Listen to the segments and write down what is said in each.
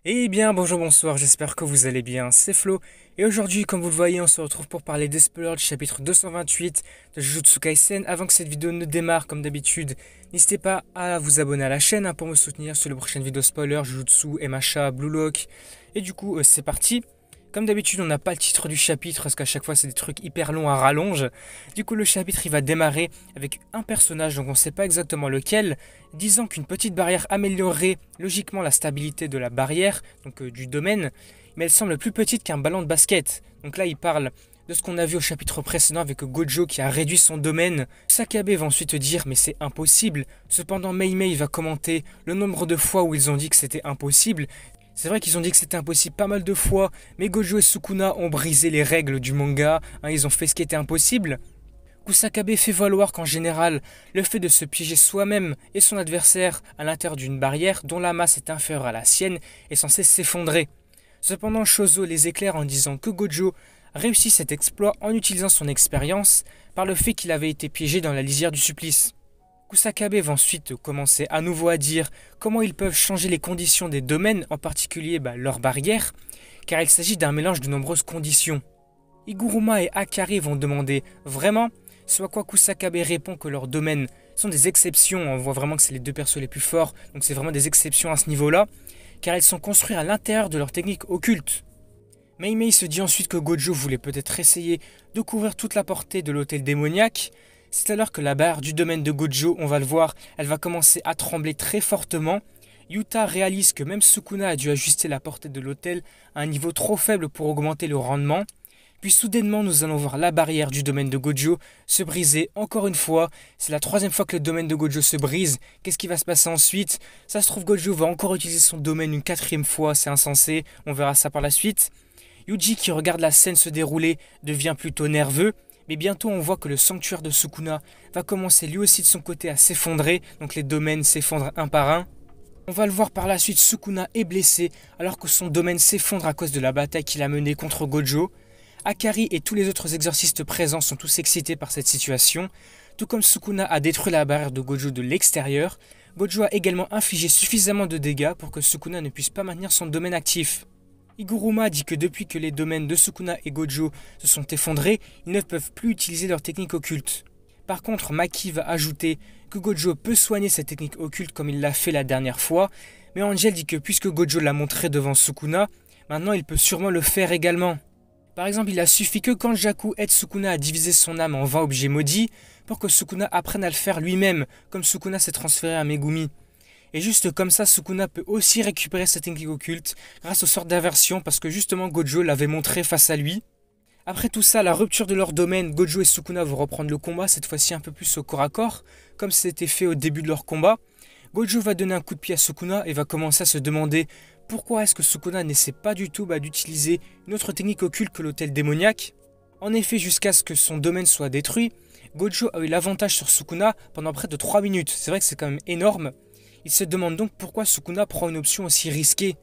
Eh bien, bonjour, bonsoir, j'espère que vous allez bien, c'est Flo, et aujourd'hui, comme vous le voyez, on se retrouve pour parler d'Espelord du chapitre 228 de Jujutsu Kaisen. Avant que cette vidéo ne démarre, comme d'habitude, n'hésitez pas à vous abonner à la chaîne pour me soutenir sur les prochaines vidéos spoilers, Jujutsu, MHA, Blue Lock, et du coup, c'est parti. Comme d'habitude, on n'a pas le titre du chapitre, parce qu'à chaque fois, c'est des trucs hyper longs à rallonge. Du coup, le chapitre, il va démarrer avec un personnage, donc on ne sait pas exactement lequel, disant qu'une petite barrière améliorerait logiquement la stabilité de la barrière, donc du domaine, mais elle semble plus petite qu'un ballon de basket. Donc là, il parle de ce qu'on a vu au chapitre précédent avec Gojo qui a réduit son domaine. Sakabe va ensuite dire mais c'est impossible. Cependant, Mei Mei va commenter le nombre de fois où ils ont dit que c'était impossible. C'est vrai qu'ils ont dit que c'était impossible pas mal de fois, mais Gojo et Sukuna ont brisé les règles du manga, ils ont fait ce qui était impossible. Kusakabe fait valoir qu'en général, le fait de se piéger soi-même et son adversaire à l'intérieur d'une barrière dont la masse est inférieure à la sienne est censé s'effondrer. Cependant, Shozo les éclaire en disant que Gojo réussit cet exploit en utilisant son expérience par le fait qu'il avait été piégé dans la lisière du supplice. Kusakabe va ensuite commencer à nouveau à dire comment ils peuvent changer les conditions des domaines, en particulier leurs barrières, car il s'agit d'un mélange de nombreuses conditions. Iguruma et Akari vont demander vraiment, soit quoi Kusakabe répond que leurs domaines sont des exceptions, on voit vraiment que c'est les deux persos les plus forts, donc c'est vraiment des exceptions à ce niveau-là, car ils sont construits à l'intérieur de leur technique occulte. Mei Mei se dit ensuite que Gojo voulait peut-être essayer de couvrir toute la portée de l'hôtel démoniaque. C'est alors que la barre du domaine de Gojo, on va le voir, elle va commencer à trembler très fortement. Yuta réalise que même Sukuna a dû ajuster la portée de l'hôtel à un niveau trop faible pour augmenter le rendement. Puis soudainement, nous allons voir la barrière du domaine de Gojo se briser encore une fois. C'est la troisième fois que le domaine de Gojo se brise. Qu'est-ce qui va se passer ensuite? Ça se trouve, Gojo va encore utiliser son domaine une quatrième fois, c'est insensé. On verra ça par la suite. Yuji, qui regarde la scène se dérouler, devient plutôt nerveux. Mais bientôt, on voit que le sanctuaire de Sukuna va commencer lui aussi de son côté à s'effondrer. Donc les domaines s'effondrent un par un. On va le voir par la suite, Sukuna est blessé alors que son domaine s'effondre à cause de la bataille qu'il a menée contre Gojo. Akari et tous les autres exorcistes présents sont tous excités par cette situation. Tout comme Sukuna a détruit la barrière de Gojo de l'extérieur, Gojo a également infligé suffisamment de dégâts pour que Sukuna ne puisse pas maintenir son domaine actif. Iguruma dit que depuis que les domaines de Sukuna et Gojo se sont effondrés, ils ne peuvent plus utiliser leur technique occulte. Par contre, Maki va ajouter que Gojo peut soigner cette technique occulte comme il l'a fait la dernière fois, mais Angel dit que puisque Gojo l'a montré devant Sukuna, maintenant il peut sûrement le faire également. Par exemple, il a suffi que Kanjaku aide Sukuna à diviser son âme en 20 objets maudits pour que Sukuna apprenne à le faire lui-même, comme Sukuna s'est transféré à Megumi. Et juste comme ça, Sukuna peut aussi récupérer sa technique occulte grâce aux sortes d'aversion parce que justement Gojo l'avait montré face à lui. Après tout ça, la rupture de leur domaine, Gojo et Sukuna vont reprendre le combat, cette fois-ci un peu plus au corps à corps, comme c'était fait au début de leur combat. Gojo va donner un coup de pied à Sukuna et va commencer à se demander pourquoi est-ce que Sukuna n'essaie pas du tout d'utiliser une autre technique occulte que l'hôtel démoniaque. En effet, jusqu'à ce que son domaine soit détruit, Gojo a eu l'avantage sur Sukuna pendant près de 3 minutes. C'est vrai que c'est quand même énorme. Il se demande donc pourquoi Sukuna prend une option aussi risquée.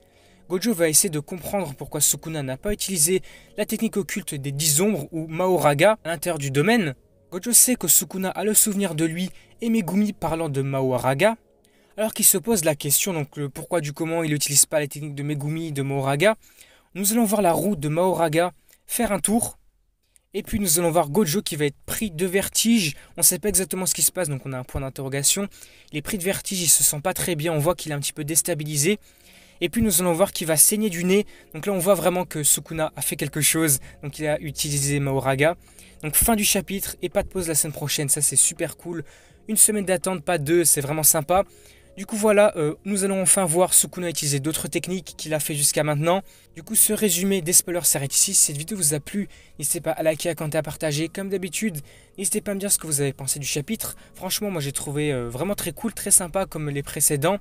Gojo va essayer de comprendre pourquoi Sukuna n'a pas utilisé la technique occulte des 10 ombres ou Mahoraga à l'intérieur du domaine. Gojo sait que Sukuna a le souvenir de lui et Megumi parlant de Mahoraga. Alors qu'il se pose la question, donc le pourquoi du comment il n'utilise pas les techniques de Megumi et de Mahoraga, nous allons voir la roue de Mahoraga faire un tour. Et puis nous allons voir Gojo qui va être pris de vertige. On ne sait pas exactement ce qui se passe, donc on a un point d'interrogation. Il est pris de vertige, il se sent pas très bien, on voit qu'il est un petit peu déstabilisé. Et puis nous allons voir qu'il va saigner du nez. Donc là on voit vraiment que Sukuna a fait quelque chose. Donc il a utilisé Mahoraga. Donc fin du chapitre et pas de pause la semaine prochaine, ça c'est super cool. Une semaine d'attente, pas deux, c'est vraiment sympa. Du coup voilà, nous allons enfin voir Sukuna utiliser d'autres techniques qu'il a fait jusqu'à maintenant. Du coup ce résumé des spoilers s'arrête ici. Si cette vidéo vous a plu, n'hésitez pas à liker, à commenter, à partager. Comme d'habitude, n'hésitez pas à me dire ce que vous avez pensé du chapitre. Franchement moi j'ai trouvé vraiment très cool, très sympa comme les précédents.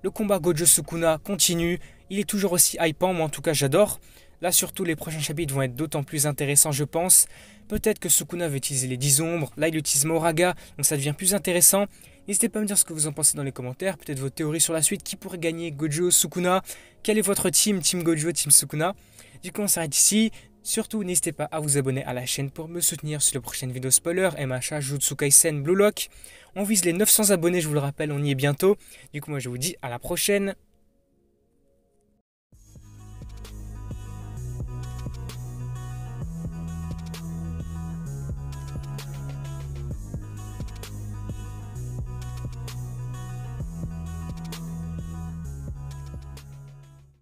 Le combat Gojo Sukuna continue, il est toujours aussi hypant, moi en tout cas j'adore. Là surtout les prochains chapitres vont être d'autant plus intéressants je pense. Peut-être que Sukuna va utiliser les 10 ombres, là il utilise Mahoraga, donc ça devient plus intéressant. N'hésitez pas à me dire ce que vous en pensez dans les commentaires, peut-être vos théories sur la suite, qui pourrait gagner Gojo, Sukuna, quel est votre team, team Gojo, team Sukuna. Du coup on s'arrête ici, surtout n'hésitez pas à vous abonner à la chaîne pour me soutenir sur les prochaines vidéos spoilers, MHA, Jujutsu Kaisen, Blue Lock. On vise les 900 abonnés, je vous le rappelle, on y est bientôt. Du coup moi je vous dis à la prochaine.